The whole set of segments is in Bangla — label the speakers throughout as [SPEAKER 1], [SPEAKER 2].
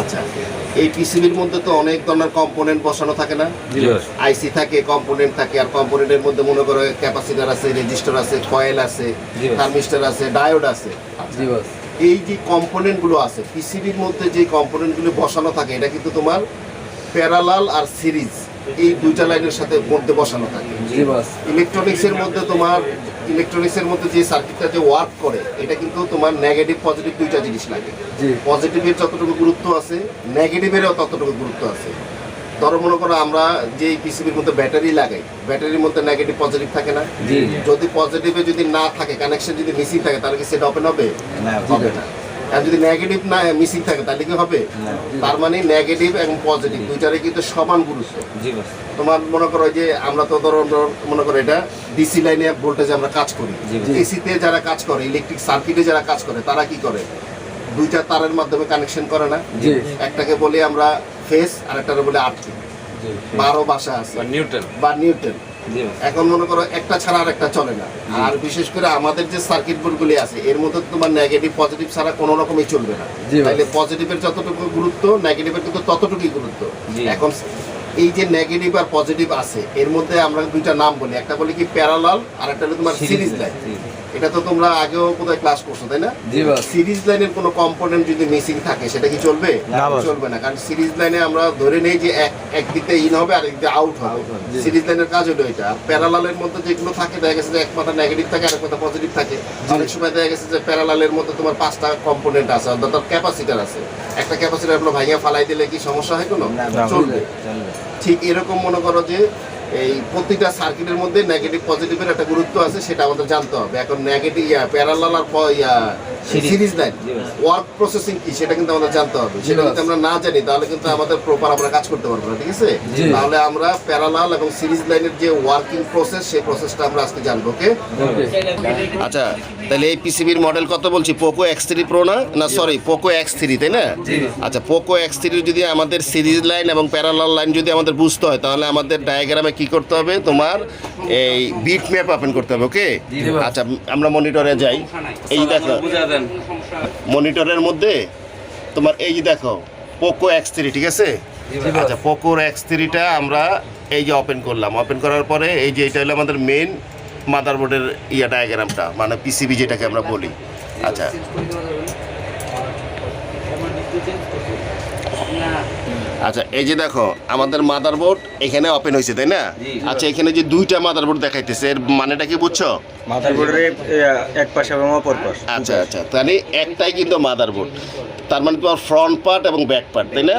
[SPEAKER 1] আচ্ছা, এই পিসিবির মধ্যে তো অনেক ধরনের কম্পোনেন্ট বসানো থাকে না? আইসি থাকে, কম্পোনেন্ট থাকে, আর কম্পোনেন্টের মধ্যে মনে করো ক্যাপাসিটর আছে, রেজিস্টার আছে, কয়েল আছে, থার্মিস্টর আছে, ডায়োড আছে। এই যে কম্পোনেন্টগুলো আছে পিসিবির মধ্যে, যে কম্পোনেন্টগুলো বসানো থাকে, এটা কিন্তু তোমার প্যারালাল আর সিরিজ এই দুইটা লাইনের সাথে মধ্যে বসানো থাকে। ইলেকট্রনিক্সের মধ্যে যে সার্কিটটা যে ওয়ার্ক করে, এটা কিন্তু তোমার নেগেটিভ পজিটিভ দুইটা জিনিস লাগে। পজিটিভের যতটুকু গুরুত্ব আছে, নেগেটিভেরও ততটুকু গুরুত্ব আছে। ধরো মনে করো আমরা যে পিসিবির মধ্যে ব্যাটারি লাগাই, ব্যাটারির মধ্যে নেগেটিভ পজিটিভ থাকে না? যদি পজিটিভে যদি না থাকে, কানেকশন যদি মিসিং থাকে, তাহলে কি সেটা ওপেন হবে? হবে না। আর যদি নেগেটিভ না মিসিং থাকে তাহলে কি হবে? তার মানে নেগেটিভ এবং পজিটিভ দুইটারই কিন্তু সমান গুরুত্ব। তোমার মনে করো যে আমরা তো ধরো মনে করো এটা ডিসি লাইনে ভোল্টেজে আমরা কাজ করি, এসিতে যারা কাজ করে, ইলেকট্রিক সার্কিটে যারা কাজ করে, তারা কি করে? দুইটা তারের মাধ্যমে কানেকশন করে না? একটাকে বলি আমরা ফেজ, আর একটাকে বলি আর্থিং। 12 ভাষা আছে, নিউটন। এখন মনে করো একটা ছাড়া আর একটা চলে না। আর বিশেষ করে আমাদের যে সার্কিট বোর্ডগুলি আছে, এর মধ্যে তোমার নেগেটিভ পজিটিভ ছাড়া কোনো রকমই চলবে না। তাইলে পজিটিভের যতটুকু গুরুত্ব, নেগেটিভের কিন্তু ততটুকুই গুরুত্ব। এখন এই যে নেগেটিভ আর পজিটিভ আছে, এর মধ্যে আমরা দুইটা নাম বলি, একটা বলি কি প্যারালাল, আর একটা হলো তোমার সিরিজ লাইন। এটা তো তোমরা আগেও বোধহয় ক্লাস করছো, তাই না? সিরিজ লাইনের কোনো কম্পোনেন্ট যদি মিসিং থাকে, সেটা কি চলবে? চলবে না। কারণ সিরিজ লাইনে আমরা ধরে নেই যে একদিক দিয়ে ইন হবে আর একদিক দিয়ে আউট হবে। সিরিজ লাইনের কাজ হলো এটা। আর প্যারালালের মধ্যে যেগুলো থাকে, দেখা গেছে যে এক মাথা নেগেটিভ থাকে, আরেক মাথা পজিটিভ থাকে। অনেক সময় দেখা গেছে যে প্যারালালের মধ্যে তোমার 5টা কম্পোনেন্ট আছে, অর্থাৎ ক্যাপাসিটার আছে। একটা ক্যাপাসিটার আপনার ভাইয়া ফালাই দিলে কি সমস্যা হয় কোনো? চলবে। ঠিক এরকম মনে করো যে এই প্রতিটা সার্কিটের মধ্যে নেগেটিভ পজিটিভের একটা গুরুত্ব আছে, সেটা আমাদের জানতে হবে। এখন নেগেটিভ প্যারালাল আর সিরিজ লাইন ওয়ার্ক প্রসেসিং কি, সেটা কিন্তু আমাদের জানতে হবে। সেটা যদি আমরা না জানি, তাহলে কিন্তু আমাদের প্রপার আমরা কাজ করতে পারবো না, ঠিক আছে? তাহলে আমরা প্যারালাল এবং সিরিজ লাইনের যে ওয়ার্কিং প্রসেস, সেই প্রসেসটা আমরা আজকে জানবো। ওকে, আচ্ছা, তাহলে এই পিসিবির মডেল কত বলছি? পোকো X3 প্রো না সরি, পোকো X3, তাই না? আচ্ছা, পোকো X3 যদি আমাদের সিরিজ লাইন এবং প্যারালাল লাইন যদি আমাদের বুঝতে হয়, তাহলে আমাদের ডায়াগ্রামে কি করতে হবে? তোমার এই বিট ম্যাপ ওপেন করতে হবে। ওকে, আচ্ছা, আমরা মনিটরে যাই। এই দেখো, মনিটরের মধ্যে তোমার এই যে দেখো পোকো X3, ঠিক আছে? আচ্ছা, পোকোর X3টা আমরা এই যে ওপেন করলাম। ওপেন করার পরে এই যে এটা হলো আমাদের মেন মাদারবোর্ডের ডায়াগ্রামটা, মানে পিসিবি যেটাকে আমরা বলি। আচ্ছা, আচ্ছা, এই যে দেখো আমাদের মাদারবোর্ড এখানে ওপেন হয়েছে, তাই না? আচ্ছা, এখানে যে দুইটা মাদারবোর্ড দেখাইতেছে, এর মানেটা কি বুঝছো?
[SPEAKER 2] মাদারবোর্ডের এক পাশে এবং অপর পাশ।
[SPEAKER 1] আচ্ছা আচ্ছা, তাহলে একটাই কিন্তু মাদারবোর্ড। তার মানে তোমার ফ্রন্ট পার্ট এবং ব্যাক পার্ট, তাই না?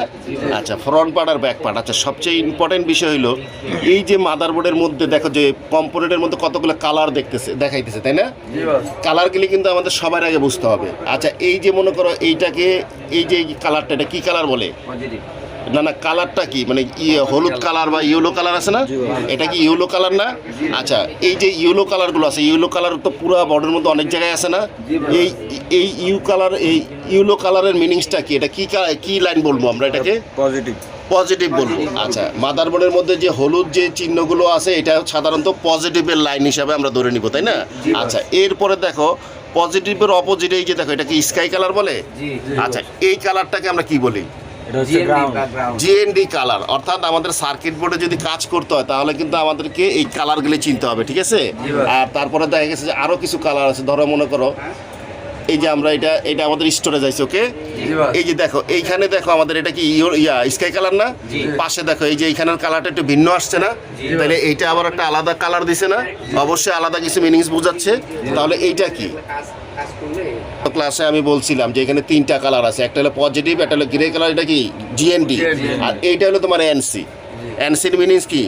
[SPEAKER 1] আচ্ছা, ফ্রন্ট পার্ট আর ব্যাক পার্ট। আচ্ছা, সবচেয়ে ইম্পর্টেন্ট বিষয় হলো এই যে মাদারবোর্ডের মধ্যে দেখো যে কম্পোনেন্টের মধ্যে কতগুলো কালার দেখাইতেছে, তাই না? কালারগুলি কিন্তু আমাদের সবার আগে বুঝতে হবে। আচ্ছা, এই যে মনে করো এইটাকে, এই যে কালারটা, এটা কি কালার বলে? না, কালারটা কি, মানে হলুদ কালার বা ইয়েলো কালার আছে না? এটা কি ইয়েলো কালার না? আচ্ছা, এই যে ইয়েলো কালারগুলো আছে, ইয়েলো কালার তো পুরো বডির মধ্যে অনেক জায়গায় আছে না? এই ইয়েলো কালারের মিনিংসটা কি? এটা কি লাইন বলবো আমরা? এটাকে পজিটিভ বলবো। আচ্ছা, মাদারবোর্ডের মধ্যে যে হলুদ যে চিহ্নগুলো আছে, এটা সাধারণত পজিটিভের লাইন হিসাবে আমরা ধরে নিব, তাই না? আচ্ছা, এরপরে দেখো পজিটিভের অপোজিটে এই যে দেখো, এটা কি স্কাই কালার বলে? আচ্ছা, এই কালারটাকে আমরা কি বলি? GND colour. অর্থাৎ আমাদের সার্কিট বোর্ডে যদি কাজ করতে হয়, তাহলে কিন্তু আমাদেরকে এই কালারগুলি চিনতে হবে, ঠিক আছে? আর তারপরে দেখা গেছে যে আরও কিছু কালার আছে। ধরো মনে করো এই যে আমরা এটা আমাদের স্টোরেজ আছে। ওকে, এই যে দেখো এইখানে দেখো আমাদের এটা কি স্কাই কালার না? পাশে দেখো এই যে এইখানের কালারটা একটু ভিন্ন আসছে না? তাহলে এইটা আবার একটা আলাদা কালার দিছে না? অবশ্যই আলাদা কিছু মিনিংস বোঝাচ্ছে। তাহলে এইটা কি? ক্লাসে আমি বলছিলাম যে এখানে 3টা কালার আছে, একটা হলো পজিটিভ, একটা হলো গ্রে কালার, এটা কি জিএনডি, আর এইটা হলো তোমার এনসি। এনসির মিনিংস কি?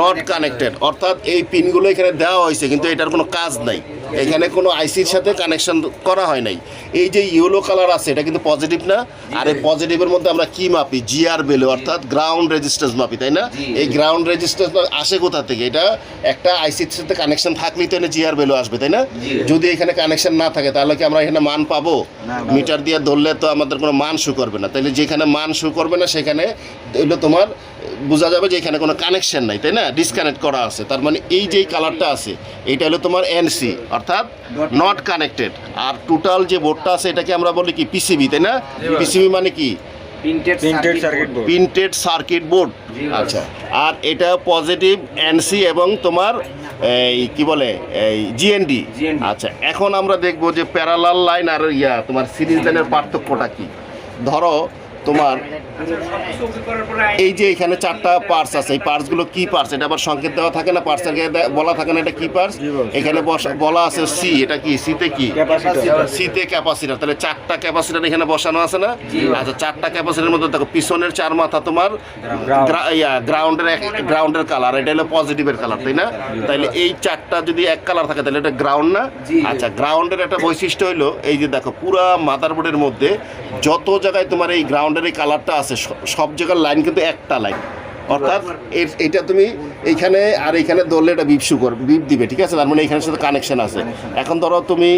[SPEAKER 1] Not connected. অর্থাৎ এই পিনগুলো এখানে দেওয়া হয়েছে, কিন্তু এটার কোনো কাজ নাই, এখানে কোনো আইসির সাথে কানেকশন করা হয় নাই। এই যে ইয়েলো কালার আছে, এটা কিন্তু পজিটিভ না? আর এই পজিটিভের মধ্যে আমরা কি মাপি? জিআর ভ্যালু, অর্থাৎ গ্রাউন্ড রেজিস্ট্যান্স মাপি, তাই না? এই গ্রাউন্ড রেজিস্ট্যান্স আসে কোথা থেকে? এটা একটা আইসির সাথে কানেকশন থাকলেই তো এখানে জিআর ভ্যালু আসবে, তাই না? যদি এখানে কানেকশন না থাকে, তাহলে কি আমরা এখানে মান পাবো? মিটার দিয়ে ধরলে তো আমাদের কোনো মান শো করবে না। তাহলে যেখানে মান শো করবে না, সেখানে এগুলো তোমার বোঝা যাবে যে এখানে কোনো কানেকশন নাই, তাই না? ডিসকানেক্ট করা আছে। তার মানে এই যে কালারটা আছে, এইটা হলো তোমার এনসি, অর্থাৎ নট কানেক্টেড। আর টোটাল যে বোর্ডটা আছে, এটাকে আমরা বলি কি? পিসিবি, তাই না? পিসিবি মানে কি?
[SPEAKER 2] Printed circuit board.
[SPEAKER 1] Printed circuit board. আচ্ছা, আর এটা পজিটিভ এনসি এবং তোমার এই কি বলে এই জিএনডি। আচ্ছা, এখন আমরা দেখব যে প্যারালাল লাইন আর তোমার সিরিজ লাইনের পার্থক্যটা কি। ধরো তোমার এই যে এখানে 4টা পার্টস আছে, এই পার্টসগুলো কি পার্টস, এটা আবার সংকেত দেওয়া থাকে না, পার্টস বলা থাকে না এটা কি পার্টস। এখানে বলা আছে সি, এটা কি সিতে কি সিতে ক্যাপাসিটর, তাহলে 4টা ক্যাপাসিটর এখানে বসানো আছে না। আচ্ছা, 4টা ক্যাপাসিটরের মধ্যে দেখো পিছনের 4 মাথা তোমার গ্রাউন্ডের কালার, এটা হলো পজিটিভের কালার, তাই না। তাইলে এই 4টা যদি এক কালার থাকে তাহলে এটা গ্রাউন্ড না। আচ্ছা, গ্রাউন্ডের একটা বৈশিষ্ট্য হলো এই যে দেখো পুরা মাদারবোর্ডের মধ্যে যত জায়গায় তোমার এই গ্রাউন্ডের এই কালারটা আছে সব জায়গার লাইন কিন্তু একটা লাইন, অর্থাৎ এটা তুমি এইখানে আর এইখানে ধরলে এটা বিপ দিবে, ঠিক আছে। তার মানে এইখানের সাথে কানেকশন আছে। এখন ধরো তুমি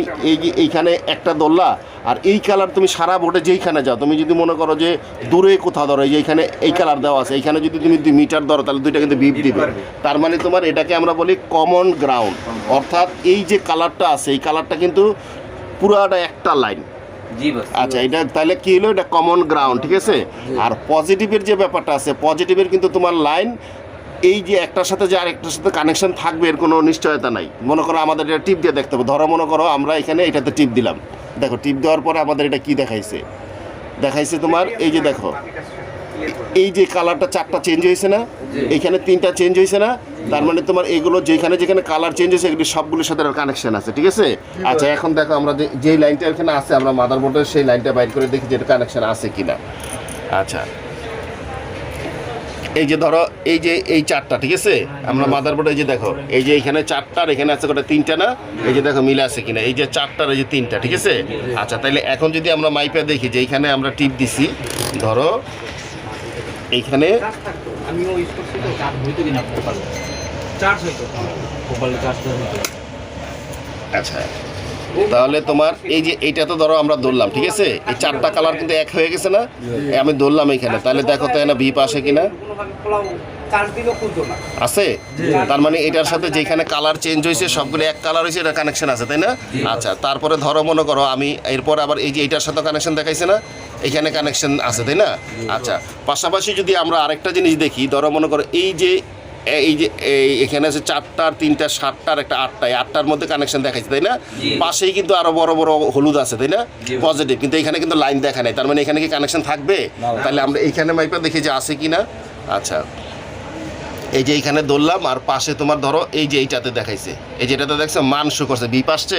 [SPEAKER 1] এইখানে একটা ধরলা, আর এই কালার তুমি সারা বোর্ডে যেইখানে যাও, তুমি যদি মনে করো যে দূরে কোথাও ধরো এই যে এইখানে এই কালার দেওয়া আছে, এইখানে যদি তুমি 2 মিটার ধরো তাহলে দুইটা কিন্তু বিপ দিবে। তার মানে তোমার এটাকে আমরা বলি কমন গ্রাউন্ড, অর্থাৎ এই যে কালারটা আছে এই কালারটা কিন্তু পুরাটা একটা লাইন। আচ্ছা, এটা তাহলে কি হলো, এটা কমন গ্রাউন্ড, ঠিক আছে। আর পজিটিভের যে ব্যাপারটা আছে, পজিটিভের কিন্তু তোমার লাইন এই যে একটার সাথে যে আরেকটার সাথে কানেকশন থাকবে এর কোনো নিশ্চয়তা নাই। মনে করো আমাদের এটা টিপ দিয়ে দেখতে হবে, ধরো মনে করো আমরা এখানে এটাতে টিপ দিলাম, দেখো টিপ দেওয়ার পরে আমাদের এটা কি দেখাইছে তোমার এই যে দেখো এই যে কালারটা 4টা চেঞ্জ হয়েছে না, এইখানে 3টা চেঞ্জ হয়েছে না। তার মানে তোমার এগুলো যেখানে যেখানে কালার চেঞ্জ হয়েছে এগুলি সবগুলোর সাথে কানেকশন আছে, ঠিক আছে। আচ্ছা, এখন দেখো আমরা যেই লাইনটা এখানে আছে আমরা মাদারবোর্ডের সেই লাইনটা বাইর করে দেখি যে এটা কানেকশন আছে কিনা। আচ্ছা, এই যে ধরো এই যে এই 4টা, ঠিক আছে, আমরা মাদারবোর্ডে যে দেখো এই যে এখানে 4টা, এখানে আছে কটা 3টা না, এই যে দেখো মিলে আছে কিনা, এই যে 4টার এই যে 3টা, ঠিক আছে। আচ্ছা, তাহলে এখন যদি আমরা মাইপে দেখি যে এইখানে আমরা টিপ দিছি, ধরো এইখানে আচ্ছা, তাহলে তোমার এই যে এইটা তো ধরো আমরা ধরলাম, ঠিক আছে, এই 4টা কালার কিন্তু এক হয়ে গেছে না, আমি ধরলাম এখানে, তাহলে দেখো তো না বিপ আসে কিনা, আছে। তার মানে এটার সাথে যেখানে কালার চেঞ্জ হয়েছে সবগুলো এক কালার হয়েছে, এটা কানেকশন আছে, তাই না। আচ্ছা, তারপরে ধরো মনে করো আমি এরপর আবার এই যে এটার সাথে কানেকশন দেখাইছে না, এখানে কানেকশন আছে, তাই না। আচ্ছা, পাশাপাশি যদি আমরা আরেকটা জিনিস দেখি, ধরো মনে করো এই যে এখানে আছে 4টার 3টা 7টার একটা 8টা, এই 8টার মধ্যে কানেকশন দেখাচ্ছে, তাই না। পাশেই কিন্তু আরো বড় বড় হলুদ আছে, তাই না, পজিটিভ, কিন্তু এখানে কিন্তু লাইন দেখা নাই। তার মানে এখানে কি কানেকশন থাকবে, তাহলে আমরা এইখানে মাইপা দেখি যে আছে কিনা। আচ্ছা, এই যে এইখানে ধরলাম, আর পাশে তোমার ধরো এই যে এইটাতে দেখাইছে, এই যেটাতে দেখছো মান শো করছে, বিপ আসছে,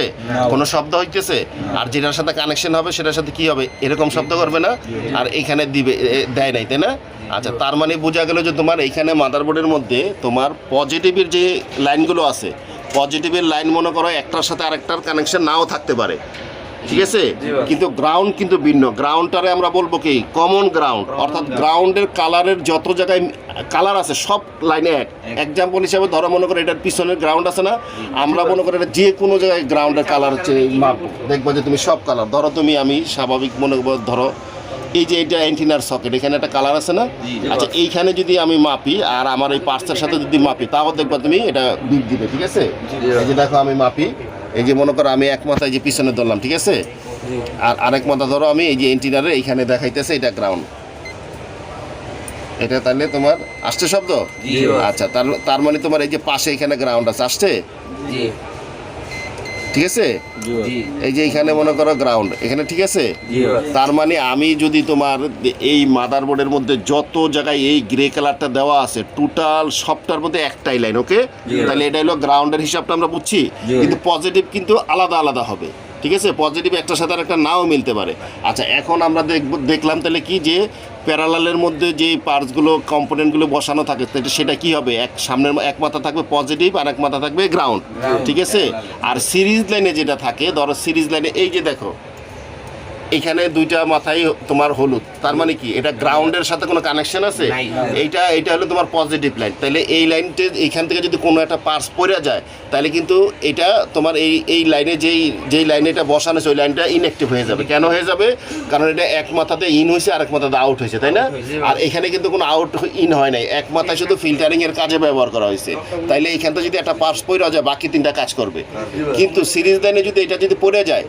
[SPEAKER 1] কোনো শব্দ হইতেছে, আর যেটার সাথে কানেকশন হবে সেটার সাথে কি হবে, এরকম শব্দ করবে না, আর এইখানে দিবে দেয় নাই, তাই না। আচ্ছা, তার মানে বোঝা গেল যে তোমার এইখানে মাদারবোর্ডের মধ্যে তোমার পজিটিভের যে লাইনগুলো আছে, পজিটিভের লাইন মনে করো একটার সাথে আরেকটার কানেকশন নাও থাকতে পারে, ঠিক আছে, কিন্তু গ্রাউন্ড কিন্তু ভিন্ন। গ্রাউন্ডটারে আমরা বলবো কি কমন গ্রাউন্ড, অর্থাৎ গ্রাউন্ডের কালারের যত জায়গায় কালার আছে সব লাইনে এক। এক্সাম্পল হিসাবে ধরো মনে করো এটার পিছনের গ্রাউন্ড আছে না, আমরা মনে করি এটা যে কোনো জায়গায় গ্রাউন্ডের কালার হচ্ছে মাপ, দেখবো যে তুমি সব কালার ধরো, তুমি আমি স্বাভাবিক মনে করবো ধরো এই যে এটা অ্যান্টিনার সকেট, এখানে একটা কালার আছে না। আচ্ছা, এইখানে যদি আমি মাপি আর আমার এই পার্টসের সাথে যদি মাপি, তাও দেখবা তুমি এটা বিপ দিবে, ঠিক আছে। এই যে দেখো আমি মাপি, এই যে মনে করো আমি এক মাথা এই যে পিছনে ধরলাম, ঠিক আছে, আর আরেক মাথা ধরো আমি এই যে অ্যান্টিনারে এইখানে দেখাইতেছে এটা গ্রাউন্ড, এটা তাহলে তোমার আসছে শব্দ। আচ্ছা, তার মানে তোমার এই যে পাশে এখানে গ্রাউন্ড আছে, আসছে, ঠিক আছে। এই যে এখানে মনে করো গ্রাউন্ড এখানে, ঠিক আছে। তার মানে আমি যদি তোমার এই মাদারবোর্ডের মধ্যে যত জায়গায় এই গ্রে কালারটা দেওয়া আছে টোটাল সবটার মধ্যে একটাই লাইন, ওকে, তাহলে এটা হলো গ্রাউন্ডের হিসাবটা আমরা বুঝছি, কিন্তু পজিটিভ কিন্তু আলাদা আলাদা হবে, ঠিক আছে, পজিটিভ একটার সাথে আরেকটা নাও মিলতে পারে। আচ্ছা, এখন আমরা দেখলাম তাহলে কি যে প্যারালালের মধ্যে যে পার্টসগুলো কম্পোনেন্টগুলো বসানো থাকে সেটা কি হবে, সামনের এক মাথা থাকবে পজিটিভ আর এক মাথা থাকবে গ্রাউন্ড, ঠিক আছে। আর সিরিজ লাইনে যেটা থাকে, ধরো সিরিজ লাইনে এই যে দেখো এখানে 2টা মাথায় তোমার হলুদ, তার মানে কি এটা গ্রাউন্ডের সাথে কোনো কানেকশন আছে, এইটা হলো তোমার পজিটিভ লাইন। তাহলে এই লাইনতে এইখান থেকে যদি কোনো একটা পার্স পড়ে যায় তাহলে কিন্তু এটা তোমার এই লাইনে যেই লাইনে এটা বসানো আছে ওই লাইনটা ইনঅ্যাক্টিভ হয়ে যাবে। কেন হয়ে যাবে, কারণ এটা এক মাথাতে ইন হয়েছে আর এক মাথাতে আউট হয়েছে, তাই না। আর এখানে কিন্তু কোনো আউট ইন হয় নাই, এক মাথায় শুধু ফিল্টারিংয়ের কাজে ব্যবহার করা হয়েছে। তাইলে এইখান থেকে যদি একটা পার্স পড়ে যায় বাকি 3টা কাজ করবে, কিন্তু সিরিজ লাইনে যদি এটা যদি পড়ে যায়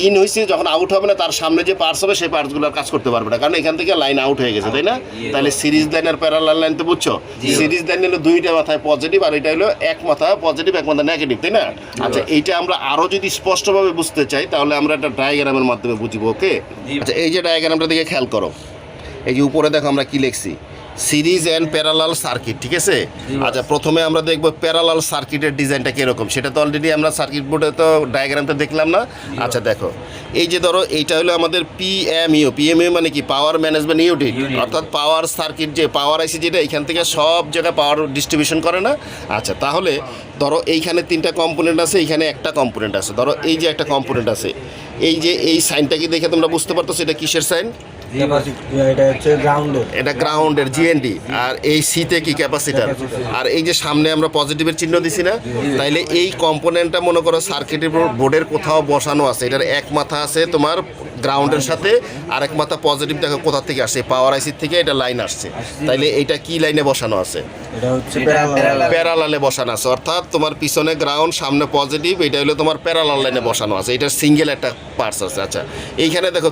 [SPEAKER 1] ইন হয়েছে, যখন আউট হবে না তার সামনে যে পার্টস হবে সেই পার্টসগুলো কাজ করতে পারবে না, কারণ এখান থেকে লাইন আউট হয়ে গেছে তাই না? তাহলে series line are parallel line তো বুঝছো, সিরিজ লাইন হলো দুইটা মাথায় পজিটিভ আর এটা হলো এক মাথা পজিটিভ এক মাথা নেগেটিভ তাই না? আচ্ছা এইটা আমরা আরো যদি স্পষ্টভাবে বুঝতে চাই তাহলে আমরা একটা ডায়াগ্রামের মাধ্যমে বুঝবো। ওকে, আচ্ছা এই যে ডায়াগ্রামটা দিকে খেয়াল করো, এই যে উপরে দেখো আমরা কি লিখছি, সিরিজ অ্যান্ড প্যারালাল সার্কিট, ঠিক আছে? আচ্ছা প্রথমে আমরা দেখবো প্যারালাল সার্কিটের ডিজাইনটা কীরকম, সেটা তো অলরেডি আমরা সার্কিট বোর্ডে তো ডায়াগ্রামটা দেখলাম না। আচ্ছা দেখো এই যে ধরো এইটা হলো আমাদের পিএমইউ মানে কি পাওয়ার ম্যানেজমেন্ট ইউনিট, অর্থাৎ পাওয়ার সার্কিট যে পাওয়ার আইসি যেটা এখান থেকে সব জায়গায় পাওয়ার ডিস্ট্রিবিউশন করে না। আচ্ছা তাহলে ধরো এইখানে তিনটা কম্পোনেন্ট আছে, এইখানে একটা কম্পোনেন্ট আছে, ধরো এই যে একটা কম্পোনেন্ট আছে, এই যে এই সাইনটা কি দেখে তোমরা বুঝতে পারতো এটা কিসের সাইন? এটা গ্রাউন্ডের জিএনডি, আর এই সিতে কি ক্যাপাসিটার, আর এই যে সামনে আমরা পজিটিভের চিহ্ন দিছি না, তাইলে এই কম্পোনেন্টটা মনে করো সার্কিটের বোর্ডের কোথাও বসানো আছে, এটার এক মাথা আছে তোমার গ্রাউন্ডের সাথে, আর এক মাথা পজিটিভ দেখো কোথা থেকে আসছে, পাওয়ার আইসি থেকে এটা লাইন আসছে, তাইলে এইটা কি লাইনে বসানো আছে? প্যারালালে বসানো আছে, অর্থাৎ তোমার পিছনে গ্রাউন্ড সামনে পজিটিভ, এটা হলো তোমার প্যারালাল লাইনে বসানো আছে, এটার সিঙ্গেল একটা পার্টস আছে। আচ্ছা এইখানে দেখো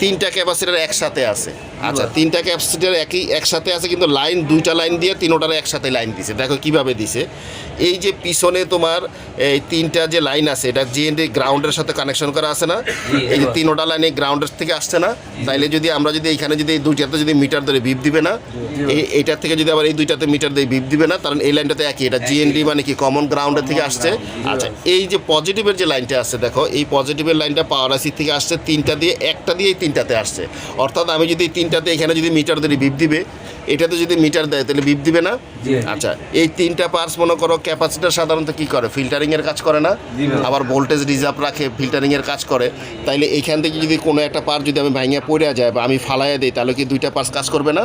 [SPEAKER 1] তিনটা ক্যাপাসিটার একসাথে আছে, আচ্ছা তিনটা ক্যাপাসিটার একসাথে আছে কিন্তু লাইন দুইটা লাইন দিয়ে তিনোটার একসাথে লাইন দিছে, দেখো কিভাবে দিছে। এই যে পিছনে তোমার এই তিনটা যে লাইন আছে এটা জিএনডি গ্রাউন্ডের সাথে কানেকশন করা আছে না, এই যে তিনোটা লাইন এই গ্রাউন্ডের থেকে আসছে না, তাইলে যদি আমরা যদি এইখানে যদি এই দুইটাতে যদি মিটার ধরে বিপ দিবে না, এইটার থেকে যদি আবার এই দুইটাতে মিটার দিয়ে বিপ দিবে না, কারণ এই লাইনটাতে একই, এটা জিএনডি মানে কি কমন গ্রাউন্ডের থেকে আসছে। আচ্ছা এই যে পজিটিভের যে লাইনটা আছে দেখো, এই পজিটিভের লাইনটা পাওয়ার আইসি থেকে আসছে, তিনটা দিয়ে একটা দিয়ে এই তিনটাতে আসছে, অর্থাৎ আমি যদি তিনটাতে এখানে যদি মিটার ধরে বিপ দিবে, এটাতে যদি মিটার দেয় তাহলে বিপ দিবে না। আচ্ছা এই তিনটা পার্টস মনে করো ক্যাপাসিটার সাধারণত কি করে, ফিল্টারিংয়ের কাজ করে না, আবার ভোল্টেজ রিজার্ভ রাখে, ফিল্টারিংয়ের কাজ করে, তাইলে এইখান থেকে যদি কোনো একটা পার্ট যদি আমি ভাঙিয়ে পড়ে যায় বা আমি ফালাইয়া দিই তাহলে কি দুইটা পার্টস কাজ করবে না?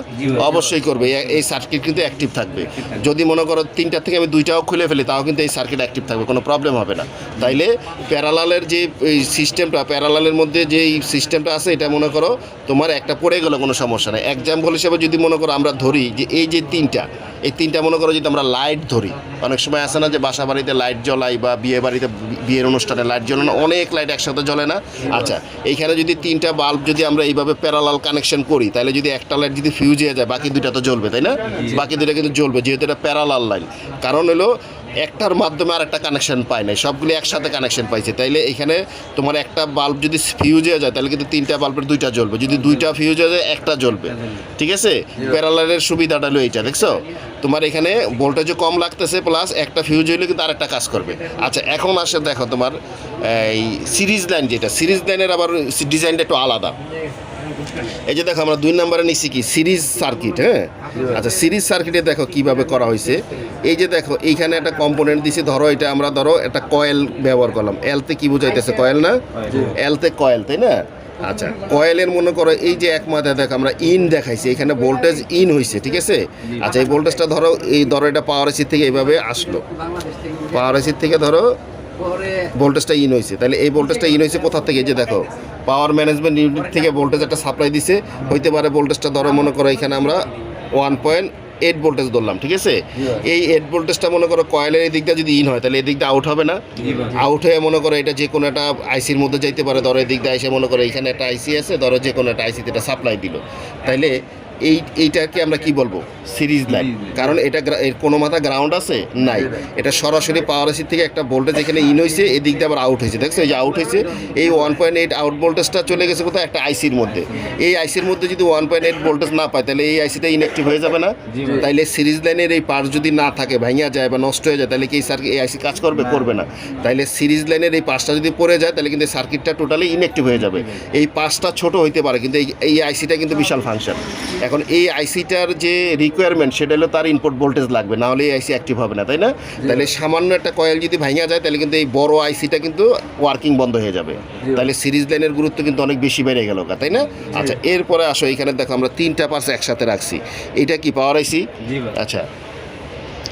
[SPEAKER 1] অবশ্যই করবে, এই সার্কিট কিন্তু অ্যাক্টিভ থাকবে। যদি মনে করো তিনটার থেকে আমি দুইটাও খুলে ফেলি তাও কিন্তু এই সার্কিট অ্যাক্টিভ থাকবে, কোনো প্রবলেম হবে না। তাইলে প্যারালালের যে সিস্টেমটা, প্যারালালের মধ্যে যে সিস্টেমটা আছে এটা মনে করো তোমার একটা পড়ে গেলো কোনো সমস্যা নেই। এক্সাম্পল হিসেবে যদি মনে করো আমরা ধরি যে এই যে এই তিনটা মনে করো যদি আমরা লাইট ধরি, অনেক সময় আসে না যে বাসা বাড়িতে লাইট জ্বলাই বা বিয়ের অনুষ্ঠানে লাইট জ্বলানো, অনেক লাইট একসাথে জ্বলে না। আচ্ছা এইখানে যদি তিনটা বাল্ব যদি আমরা এইভাবে প্যারালাল কানেকশন করি তাহলে যদি একটা লাইট যদি ফিউজ হয়ে যায় বাকি দুইটা তো জ্বলবে তাই না? বাকি দুইটা কিন্তু জ্বলবে, যেহেতু এটা প্যারালাল লাইন, কারণ হলো একটার মাধ্যমে আর একটা কানেকশন পায় না, সবগুলি একসাথে কানেকশন পাইছে। তাইলে এখানে তোমার একটা বাল্ব যদি ফিউজ হয়ে যায় তাহলে কিন্তু তিনটা বাল্বের দুইটা জ্বলবে, যদি দুইটা ফিউজ হয়ে যায় একটা জ্বলবে, ঠিক আছে? প্যারালালের সুবিধাটা হলো এইটা, দেখছো তোমার এখানে ভোল্টেজও কম লাগতেছে, প্লাস একটা ফিউজ হইলে কিন্তু আরেকটা কাজ করবে। আচ্ছা এখন আসে দেখো তোমার এই সিরিজ লাইন, যেটা সিরিজ লাইনের আবার ডিজাইনটা একটু আলাদা। এই যে দেখো আমরা 2 নম্বরে নিচ্ছি কি সিরিজ সার্কিট। হ্যাঁ আচ্ছা সিরিজ সার্কিটে দেখো কিভাবে করা হয়েছে। এই যে দেখো এইখানে একটা কম্পোনেন্ট দিছি, ধরো এটা আমরা ধরো একটা কয়েল ব্যবহার করলাম, এলতে কি বোঝাইতেছে কয়েল না, এলতে কয়েল তাই না? আচ্ছা কয়েলের মনে করো এই যে এক মাথায় দেখো আমরা ইন দেখাইছি, এখানে ভোল্টেজ ইন হয়েছে, ঠিক আছে? আচ্ছা এই ভোল্টেজটা ধরো এটা পাওয়ার এসি থেকে এইভাবে আসলো, পাওয়ার এসির থেকে ধরো ভোল্টেজটা ইন হয়েছে, তাহলে এই ভোল্টেজটা ইন হয়েছে কোথা থেকে? যে দেখো পাওয়ার ম্যানেজমেন্ট ইউনিট থেকে ভোল্টেজ একটা সাপ্লাই দিছে, হইতে পারে ভোল্টেজটা ধরো মনে করো এখানে আমরা 1.8 ভোল্টেজ ধরলাম, ঠিক আছে? এই 8 ভোল্টেজটা মনে করো কয়েলের এই দিকটা যদি ইন হয় তাহলে এই দিকটা আউট হবে না? আউট হয়ে মনে করো এটা যে কোনো একটা আইসির মধ্যে যাইতে পারে, ধরো এই দিকটা আইসে মনে করো এখানে একটা আইসি আছে, ধরো যে কোনো একটা আইসিতে এটা সাপ্লাই দিল, তাইলে এইটাকে আমরা কি বলবো? সিরিজ লাইন, কারণ এটা কোনো মাথা গ্রাউন্ড আছে নাই, এটা সরাসরি পাওয়ার এসি থেকে একটা ভোল্টেজ এখানে ইন হয়েছে, এই দিক দিয়ে আবার আউট হয়েছে, দেখছো এই যে আউট হয়েছে, এই 1.8 আউট ভোল্টেজটা চলে গেছে কোথায়? একটা আইসির মধ্যে। এই আইসির মধ্যে যদি 1.8 ভোল্টেজ না পায় তাহলে এই আইসিটা ইনঅ্যাক্টিভ হয়ে যাবে না? তাইলে সিরিজ লাইনের এই পার্টস যদি না থাকে, ভাঙিয়া যায় বা নষ্ট হয়ে যায়, তাহলে কি এই আইসি কাজ করবে? করবে না। তাইলে সিরিজ লাইনের এই পার্টসটা যদি পড়ে যায় তাহলে কিন্তু সার্কিটটা টোটালি ইনঅ্যাক্টিভ হয়ে যাবে। এই পার্টসটা ছোট হইতে পারে কিন্তু এই আইসিটা কিন্তু বিশাল ফাংশন। এখন এই আইসিটার যে রিকোয়ারমেন্ট সেটা হলো তার ইনপুট ভোল্টেজ লাগবে, না হলে এই আইসি অ্যাক্টিভ হবে না, তাই না? তাহলে সামান্য একটা কয়েল যদি ভাঙা যায় তাহলে কিন্তু এই বড় আইসিটা কিন্তু ওয়ার্কিং বন্ধ হয়ে যাবে। তাহলে সিরিজ লাইনের গুরুত্ব কিন্তু অনেক বেশি বেড়ে গেল, তাই না? আচ্ছা এরপরে আসো এখানে দেখো আমরা তিনটা পার্টস একসাথে রাখছি, এটা কি পাওয়ার আইসি? আচ্ছা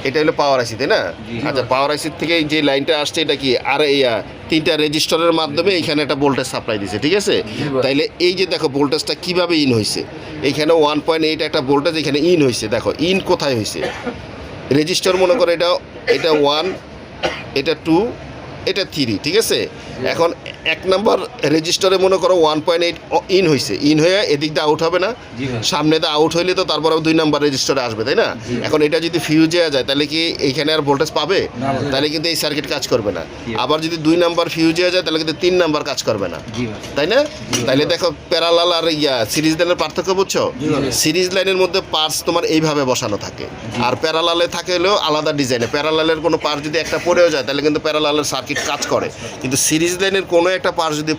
[SPEAKER 1] এটা হলো পাওয়ার আইসি তাই না? আচ্ছা পাওয়ার আইসির থেকে যে লাইনটা আসছে এটা কি? আর এই তিনটা রেজিস্টারের মাধ্যমে এখানে একটা ভোল্টেজ সাপ্লাই দিছে, ঠিক আছে? তাইলে এই যে দেখো ভোল্টেজটা কিভাবে ইন হয়েছে, এখানে 1.8 একটা ভোল্টেজ এখানে ইন হয়েছে, দেখো ইন কোথায় হয়েছে? রেজিস্টার মনে করো এটা 1, এটা 2, এটা 3, ঠিক আছে? এখন এক নাম্বার রেজিস্টারে মনে করো 1.8 ইন হয়েছে, ইন হয়ে এদিক দিয়ে আউট হবে না, সামনে দিয়ে আউট হইলে তো তারপর 2 নাম্বার রেজিস্টারে আসবে, তাই না? এখন এটা যদি ফিউজ হয়ে যায় তাহলে কি এইখানে আর ভোল্টেজ পাবে? তাহলে কিন্তু এই সার্কিট কাজ করবে না। আবার যদি 2 নাম্বার ফিউজ হয়ে যায় তাহলে কিন্তু 3 নাম্বার কাজ করবে না, তাই না? তাইলে দেখো প্যারালাল আর সিরিজ লাইনের পার্থক্য বুঝছো? সিরিজ লাইনের মধ্যে পার্টস তোমার এইভাবে বসানো থাকে, আর প্যারালালে থাকে হলো আলাদা ডিজাইনে। প্যারালালের কোনো পার্ট যদি একটা পড়েও যায় তাহলে কিন্তু প্যারালালের সার্কিট কাজ করে, কিন্তু সিরিজ লাইনের কোনো একটা পার্ট যদি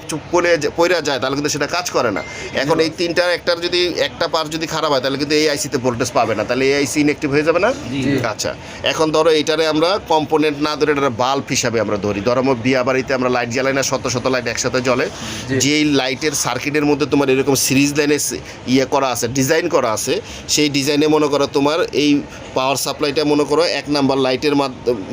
[SPEAKER 1] পড়ে যায় তাহলে কিন্তু সেটা কাজ করে না। এখন এই তিনটার একটার যদি একটা পার্ট যদি খারাপ হয় তাহলে কিন্তু এই আইসিতে ভোল্টেজ পাবে না, তাহলে এই আইসি ইনঅ্যাক্টিভ হয়ে যাবে না। আচ্ছা, এখন ধরো এইটারে আমরা কম্পোনেন্ট না ধরে এটা বাল্ব হিসাবে আমরা ধরি। ধরো বিয়া বাড়িতে আমরা লাইট জ্বালাই না, শত শত লাইট একসাথে জ্বলে, যেই লাইটের সার্কিটের মধ্যে তোমার এরকম সিরিজ লাইনে করা আছে, ডিজাইন করা আছে, সেই ডিজাইনে মনে করো তোমার এই পাওয়ার সাপ্লাইটা মনে করো 1 নাম্বার লাইটের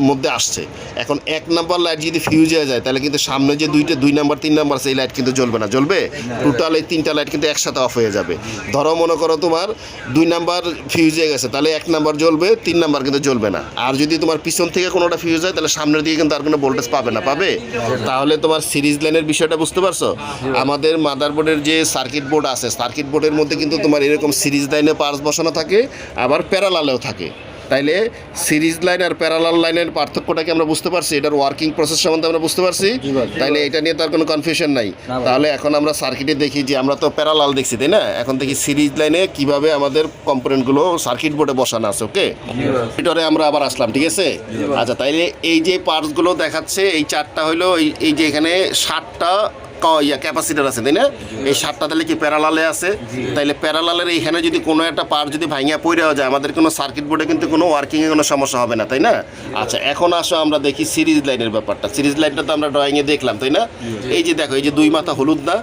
[SPEAKER 1] মধ্যে আসছে। এখন 1 নাম্বার লাইট যদি ফিউজ হয়ে যায় তাহলে কিন্তু সামনে যে 2 নাম্বার 3 নাম্বার সেই লাইট কিন্তু জ্বলবে না, জ্বলবে টোটাল এই 3টা লাইট কিন্তু একসাথে অফ হয়ে যাবে। ধরো মনে করো তোমার 2 নাম্বার ফিউজ হয়ে গেছে, তাহলে 1 নাম্বার জ্বলবে, 3 নাম্বার কিন্তু জ্বলবে না। আর যদি তোমার পিছন থেকে কোনোটা ফিউজ হয় তাহলে সামনের দিকে কিন্তু আর কোনো ভোল্টেজ পাবে না, পাবে। তাহলে তোমার সিরিজ লাইনের বিষয়টা বুঝতে পারছো? আমাদের মাদারবোর্ডের যে সার্কিট বোর্ড আছে, সার্কিট বোর্ডের মধ্যে কিন্তু তোমার এরকম সিরিজ লাইনে পার্টস বসানো থাকে, আবার প্যারালালেও থাকে। তাইলে সিরিজ লাইন আর প্যারালাল লাইনের পার্থক্যটাকে আমরা বুঝতে পারছি, এটার ওয়ার্কিং প্রসেস সম্বন্ধে আমরা বুঝতে পারছি। তাইলে এটা নিয়ে তো আর কোনো কনফিউশন নাই। তাহলে এখন আমরা সার্কিটে দেখি যে আমরা তো প্যারালাল দেখছি, তাই না? এখন দেখি সিরিজ লাইনে কিভাবে আমাদের কম্পোনেন্টগুলো সার্কিট বোর্ডে বসানো আছে। ওকে, ভিতরে আমরা আবার আসলাম, ঠিক আছে? আচ্ছা, তাইলে এই যে পার্টসগুলো দেখাচ্ছে এই 4টা হলো এই যে এখানে 7টা ক্যাপাসিটার আছে, তাই না? এই 7টা তাহলে কি প্যারালালে আছে? তাইলে প্যারালালের এইখানে যদি কোনো একটা পার্ট যদি ভাঙিয়া পড়েও যায় আমাদের কোনো সার্কিট বোর্ডে কিন্তু কোনো ওয়ার্কিংয়ে কোনো সমস্যা হবে না, তাই না? আচ্ছা, এখন আসো আমরা দেখি সিরিজ লাইনের ব্যাপারটা। সিরিজ লাইনটা তো আমরা ড্রয়িংয়ে দেখলাম, তাই না? এই যে দেখো, এই যে 2 মাথা হলুদ না,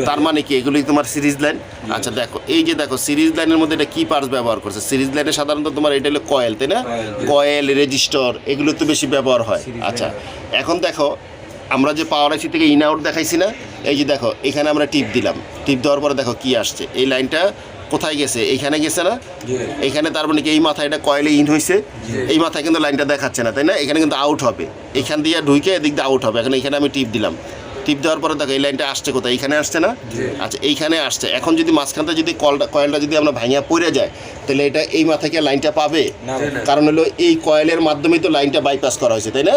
[SPEAKER 1] তার মানে কি এগুলি তোমার সিরিজ লাইন। আচ্ছা দেখো, এই যে দেখো সিরিজ লাইনের মধ্যে এটা কি পার্টস ব্যবহার করছে? সিরিজ লাইনে সাধারণত তোমার এটা হলো কয়েল, তাই না? কয়েল, রেজিস্টর, এগুলো তো বেশি ব্যবহার হয়। আচ্ছা, এখন দেখো আমরা যে পাওয়ার আইসি থেকে ইন আউট দেখাইছি না, এই যে দেখো এখানে আমরা টিপ দিলাম, টিপ দেওয়ার পরে দেখো কি আসছে, এই লাইনটা কোথায় গেছে? এইখানে গেছে না? এইখানে তার মানে কি এই মাথায় এটা কয়েলে ইন হয়েছে, এই মাথায় কিন্তু লাইনটা দেখাচ্ছে না, তাই না? এখানে কিন্তু আউট হবে, এখান দিয়ে ঢুকে এদিক দিয়ে আউট হবে। এখন এখানে আমি টিপ দিলাম, টিপ দেওয়ার পরে দেখো এই লাইনটা আসছে কোথায়? এইখানে আসছে না? আচ্ছা, এইখানে আসছে। এখন যদি মাঝখানটা যদি কয়েলটা যদি আমরা ভাঙিয়া পড়ে যায় তাহলে এটা এই মাথা থেকে লাইনটা পাবে? কারণ হলো এই কয়েলের মাধ্যমেই তো লাইনটা বাইপাস করা হয়েছে, তাই না?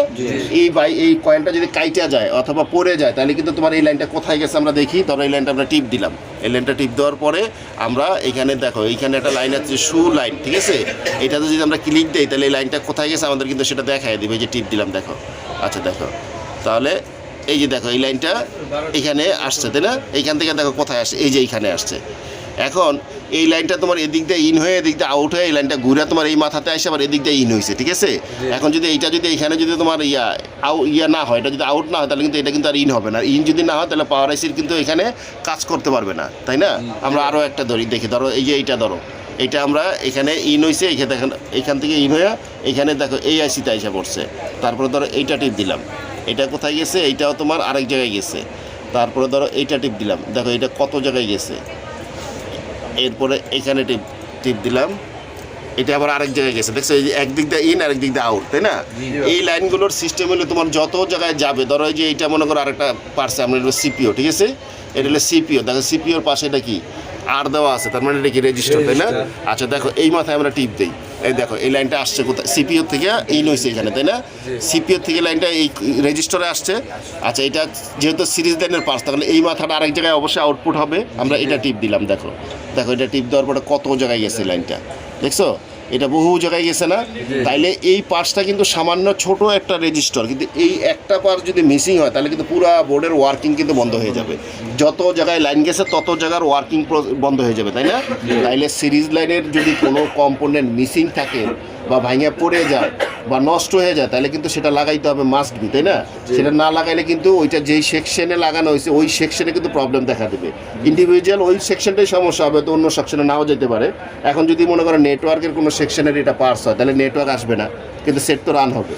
[SPEAKER 1] এই কয়েলটা যদি কাইটা যায় অথবা পড়ে যায় তাহলে কিন্তু তোমার এই লাইনটা কোথায় গেছে আমরা দেখি। ধরো এই লাইনটা আমরা টিপ দিলাম, এই লাইনটা টিপ দেওয়ার পরে আমরা এখানে দেখো এইখানে একটা লাইন আছে, শু লাইন, ঠিক আছে? এটাতে যদি আমরা ক্লিক দিই তাহলে এই লাইনটা কোথায় গেছে আমাদের কিন্তু সেটা দেখাই দিবে, এই যে টিপ দিলাম, দেখো। আচ্ছা দেখো, তাহলে এই যে দেখো এই লাইনটা এখানে আসছে, তাই না? এইখান থেকে দেখো কোথায় আসছে, এই যে এইখানে আসছে। এখন এই লাইনটা তোমার এদিক দিয়ে ইন হয়ে এদিক দিয়ে আউট হয়ে এই লাইনটা ঘুরে তোমার এই মাথাতে আসে আবার এদিক দিয়ে ইন হয়েছে, ঠিক আছে? এখন যদি এইটা যদি এখানে যদি তোমার ইয়া না হয়, এটা যদি আউট না হয় তাহলে কিন্তু এটা কিন্তু আর ইন হবে না। ইন যদি না হয় তাহলে পাওয়ার আইসির কিন্তু এখানে কাজ করতে পারবে না, তাই না? আমরা আরও একটা দেখি, ধরো এই যে এইটা ধরো, এইটা আমরা এখানে ইন হয়েছে, এখান থেকে ইন হয়ে এখানে দেখো এই আইসিতে আইসা পড়ছে। তারপরে ধরো এইটা টিপ দিলাম, এটা কোথায় গেছে? এইটাও তোমার আরেক জায়গায় গেছে। তারপরে ধরো এইটা টিপ দিলাম, দেখো এটা কত জায়গায় গেছে। এরপরে এখানে টিপ দিলাম, এটা আবার আরেক জায়গায় গেছে, দেখছো? এই যে একদিক দিয়ে ইন আরেক দিক দিয়ে আউট, তাই না? এই লাইনগুলোর সিস্টেম হলে তোমার যত জায়গায় যাবে, ধরো এই যে এইটা মনে করো আরেকটা পার্টস আমরা হলো সিপিও, ঠিক আছে? এটা হলো সিপিও, দেখো সিপিওর পাশে এটা কি আর দেওয়া আছে, তার মানে এটা কি রেজিস্টার, তাই না? আচ্ছা দেখো এই মাথায় আমরা টিপ দিই, এই দেখো এই লাইনটা আসছে কোথায়? সিপিও থেকে ইন হয়েছে এখানে, তাই না? সিপিও থেকে লাইনটা এই রেজিস্টারে আসছে। আচ্ছা, এটা যেহেতু সিরিজ লাইনের পার্টস তাহলে এই মাথাটা আরেক জায়গায় অবশ্যই আউটপুট হবে। আমরা এটা টিপ দিলাম, দেখো দেখো এটা টিপ দেওয়ার পরে কত জায়গায় গেছে লাইনটা, দেখছো? এটা বহু জায়গায় গেছে না? তাইলে এই পার্টসটা কিন্তু সামান্য ছোট একটা রেজিস্টার, কিন্তু এই একটা পার্টস যদি মিসিং হয় তাহলে কিন্তু পুরো বোর্ডের ওয়ার্কিং কিন্তু বন্ধ হয়ে যাবে। যত জায়গায় লাইন গেছে তত জায়গার ওয়ার্কিং বন্ধ হয়ে যাবে, তাই না? তাইলে সিরিজ লাইনের যদি কোনো কম্পোনেন্ট মিসিং থাকে বা ভাঙে পড়ে যায় বা নষ্ট হয়ে যায় তাহলে কিন্তু সেটা লাগাইতে হবে, মাস্ট বি, তাই না? সেটা না লাগাইলে কিন্তু ওইটা যেই সেকশনে লাগানো হয়েছে ওই সেকশনে কিন্তু প্রবলেম দেখা দেবে। ইন্ডিভিজুয়াল ওই সেকশনটাই সমস্যা হবে, তো অন্য সেকশনে নাও যেতে পারে। এখন যদি মনে করো নেটওয়ার্কের কোনো সেকশনের এটা পার্টস হয় তাহলে নেটওয়ার্ক আসবে না, কিন্তু সেট তো রান হবে।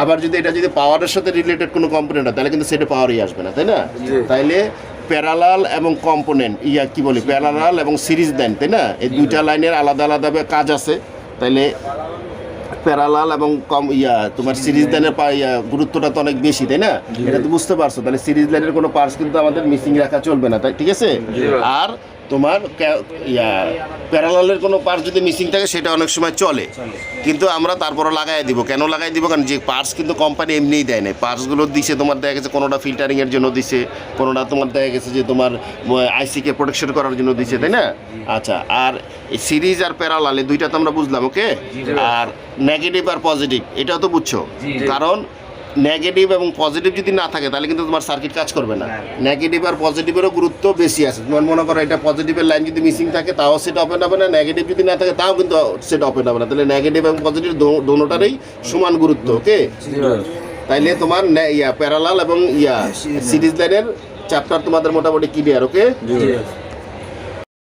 [SPEAKER 1] আবার যদি এটা যদি পাওয়ারের সাথে রিলেটেড কোনো কম্পোনেন্ট হয় তাহলে কিন্তু সেটা পাওয়ারই আসবে না, তাই না? তাইলে প্যারালাল এবং কম্পোনেন্ট কি বলি, প্যারালাল এবং সিরিজ লাইন, তাই না? এই দুইটা লাইনের আলাদা আলাদাভাবে কাজ আছে। তাইলে প্যারালাল এবং কম তোমার সিরিজ লাইনের গুরুত্বটা তো অনেক বেশি, তাই না? এটা তো বুঝতে পারছো। তাহলে সিরিজ লাইনের কোনো পার্টস কিন্তু আমাদের মিসিং রাখা চলবে না, তাই ঠিক আছে? আর তোমার প্যারালালের কোনো পার্টস যদি মিসিং থাকে সেটা অনেক সময় চলে, কিন্তু আমরা তারপরে লাগাই দিব। কেন লাগাই দিব? কারণ যে পার্টস কিন্তু কোম্পানি এমনিই দেয় না, পার্টসগুলো দিছে তোমার দেখা গেছে কোনোটা ফিল্টারিংয়ের জন্য দিছে, কোনোটা তোমার দেখা গেছে যে তোমার আইসিকে প্রোটেকশন করার জন্য দিছে, তাই না? আচ্ছা, আর সিরিজ আর প্যারালাল এই দুইটা তো আমরা বুঝলাম, ওকে? আর নেগেটিভ আর পজিটিভ এটাও তো বুঝছো, কারণ নেগেটিভ এবং পজিটিভ যদি না থাকে তাহলে কিন্তু তোমার সার্কিট কাজ করবে না। নেগেটিভ আর পজিটিভেরও গুরুত্ব বেশি আছে। তোমার মনে করো এটা পজিটিভের লাইন যদি মিসিং থাকে তাও সেটা ওপেন হবে না, নেগেটিভ যদি না থাকে তাও কিন্তু সেটা ওপেন হবে না। তাহলে নেগেটিভ এবং পজিটিভ দোনোটারই সমান গুরুত্ব, ওকে? তাইলে তোমার প্যারালাল এবং সিরিজ লাইনের চ্যাপ্টার তোমাদের মোটামুটি ক্লিয়ার, ওকে?